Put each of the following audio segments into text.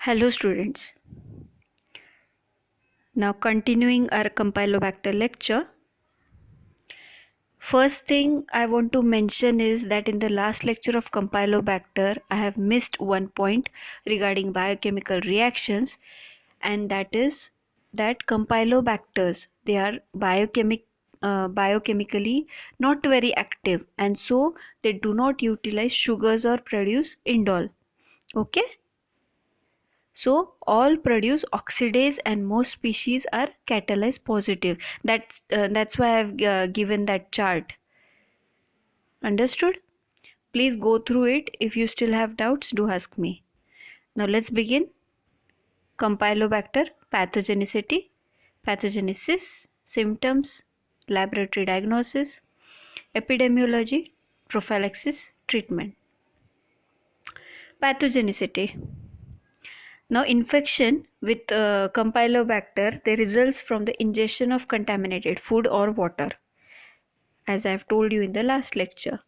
Hello students. Now continuing our Campylobacter lecture. First thing I want to mention is that in the last lecture of Campylobacter I have missed one point regarding biochemical reactions, and that is that Campylobacters, they are biochemically not very active, and so they do not utilize sugars or produce indole. Okay? So all produce oxidase and most species are catalyzed positive. That's why I've given that chart. Understood? Please go through it. If you still have doubts, do ask me. Now let's begin. Campylobacter, pathogenicity, pathogenesis, symptoms, laboratory diagnosis, epidemiology, prophylaxis, treatment. Pathogenicity. Now, infection with Campylobacter, they results from the ingestion of contaminated food or water, as I have told you in the last lecture.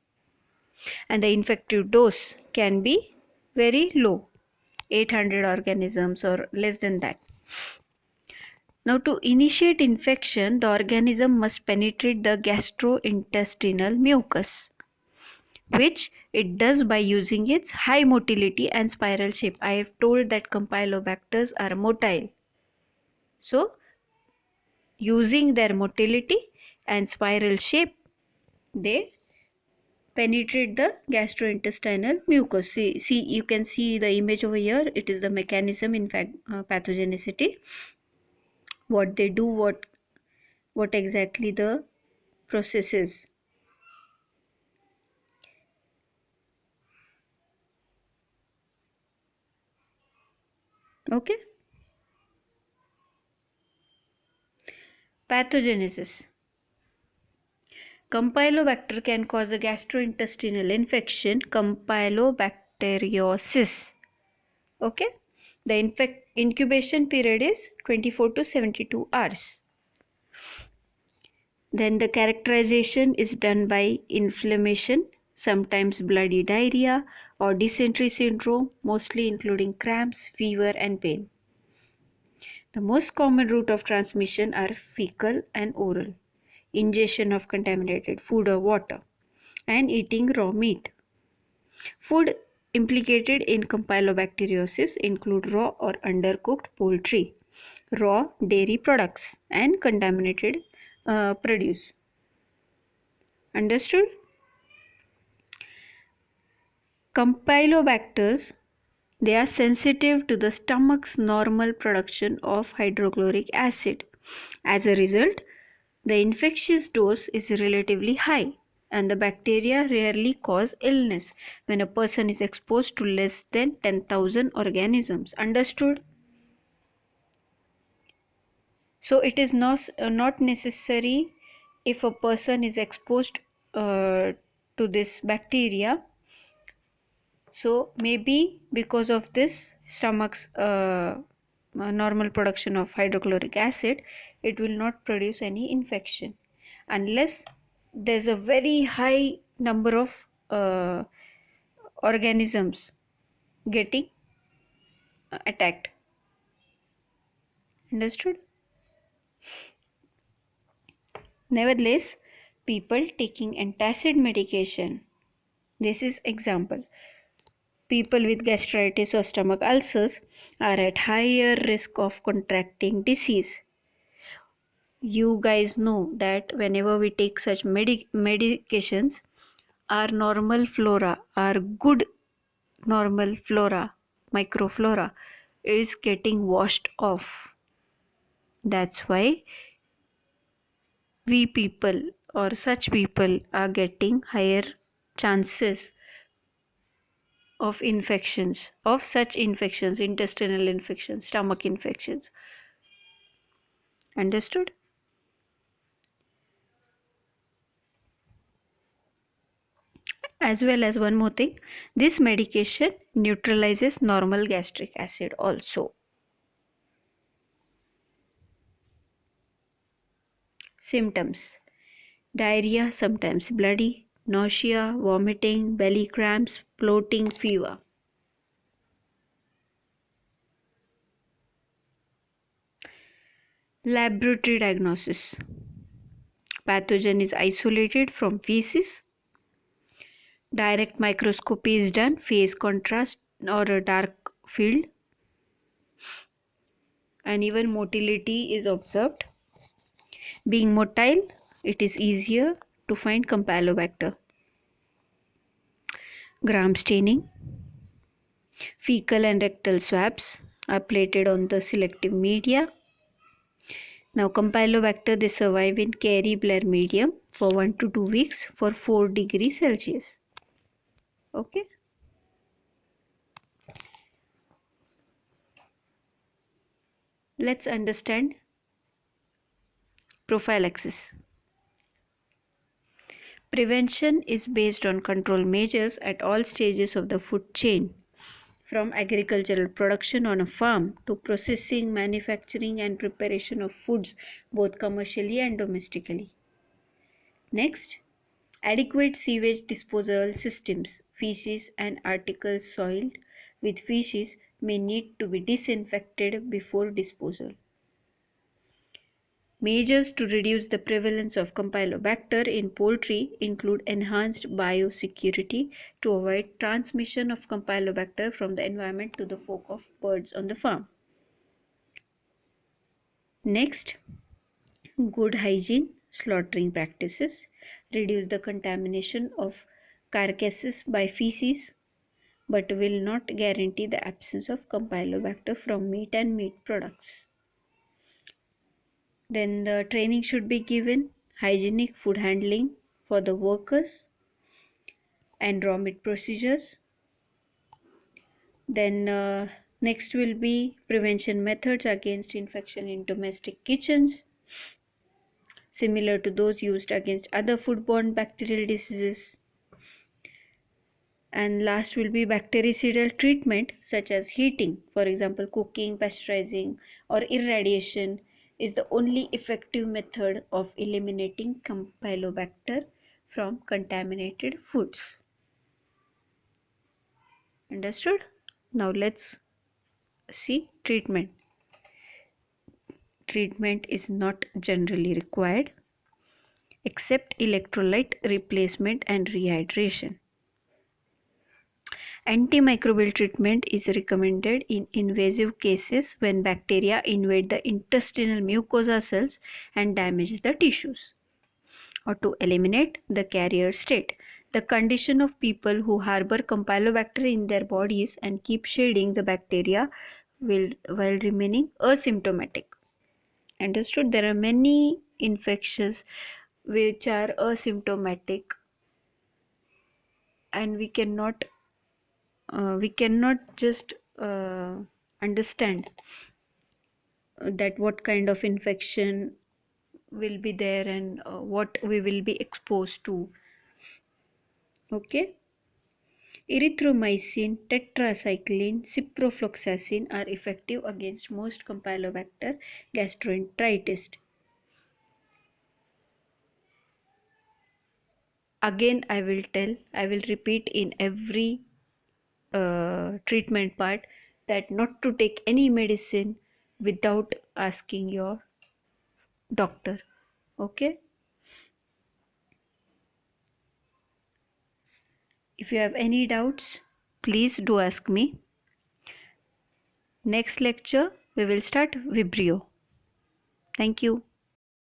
And the infective dose can be very low, 800 organisms or less than that. Now, to initiate infection, the organism must penetrate the gastrointestinal mucus, which it does by using its high motility and spiral shape. I have told that Campylobacters are motile. So, using their motility and spiral shape, they penetrate the gastrointestinal mucus. See, you can see the image over here. It is the mechanism, in fact, pathogenicity. What they do, what exactly the process is. Okay. Pathogenesis. Campylobacter can cause a gastrointestinal infection, campylobacteriosis. Okay. The incubation period is 24 to 72 hours. Then the characterization is done by inflammation, sometimes bloody diarrhea or dysentery syndrome, mostly including cramps, fever and pain. The most common route of transmission are fecal and oral, ingestion of contaminated food or water, and eating raw meat. Food implicated in campylobacteriosis include raw or undercooked poultry, raw dairy products, and contaminated produce. Understood? Campylobacters, they are sensitive to the stomach's normal production of hydrochloric acid. As a result, the infectious dose is relatively high, and the bacteria rarely cause illness when a person is exposed to less than 10,000 organisms. Understood? So it is not necessary if a person is exposed to this bacteria. So maybe because of this stomach's normal production of hydrochloric acid, it will not produce any infection unless there's a very high number of organisms getting attacked. Understood? Nevertheless, people taking antacid medication, this is example. People with gastritis or stomach ulcers are at higher risk of contracting disease. You guys know that whenever we take such medications, our normal flora, our good normal flora, microflora, is getting washed off. That's why we people or such people are getting higher chances of infections, of such infections, intestinal infections, stomach infections. Understood? As well as one more thing, this medication neutralizes normal gastric acid also. Symptoms: diarrhea, sometimes bloody, nausea, vomiting, belly cramps, bloating, fever. Laboratory diagnosis. Pathogen is isolated from feces. Direct microscopy is done, phase contrast or a dark field, and even motility is observed. Being motile, it is easier to find Campylobacter. Gram staining. Fecal and rectal swabs are plated on the selective media. Now Campylobacter, they survive in Cary-Blair medium for 1 to 2 weeks for 4 degrees Celsius. Okay. Let's understand prophylaxis. Prevention is based on control measures at all stages of the food chain, from agricultural production on a farm to processing, manufacturing, and preparation of foods both commercially and domestically. Next, adequate sewage disposal systems. Feces and articles soiled with feces may need to be disinfected before disposal. Measures to reduce the prevalence of Campylobacter in poultry include enhanced biosecurity to avoid transmission of Campylobacter from the environment to the flock of birds on the farm. Next, good hygiene slaughtering practices reduce the contamination of carcasses by feces but will not guarantee the absence of Campylobacter from meat and meat products. Then the training should be given, hygienic food handling for the workers and raw meat procedures. Then next will be prevention methods against infection in domestic kitchens, similar to those used against other foodborne bacterial diseases. And last will be bactericidal treatment such as heating, for example cooking, pasteurizing or irradiation is the only effective method of eliminating Campylobacter from contaminated foods. Understood? Now let's see treatment. Treatment is not generally required except electrolyte replacement and rehydration. Antimicrobial treatment is recommended in invasive cases when bacteria invade the intestinal mucosa cells and damage the tissues, or to eliminate the carrier state. The condition of people who harbor Campylobacter in their bodies and keep shedding the bacteria while remaining asymptomatic. Understood? There are many infections which are asymptomatic and we cannot just understand that what kind of infection will be there and what we will be exposed to. Okay. Erythromycin, tetracycline, ciprofloxacin are effective against most Campylobacter gastroenteritis. Again, I will repeat in every treatment part that not to take any medicine without asking your doctor. Okay. If you have any doubts, please do ask me. Next lecture we will start Vibrio. Thank you.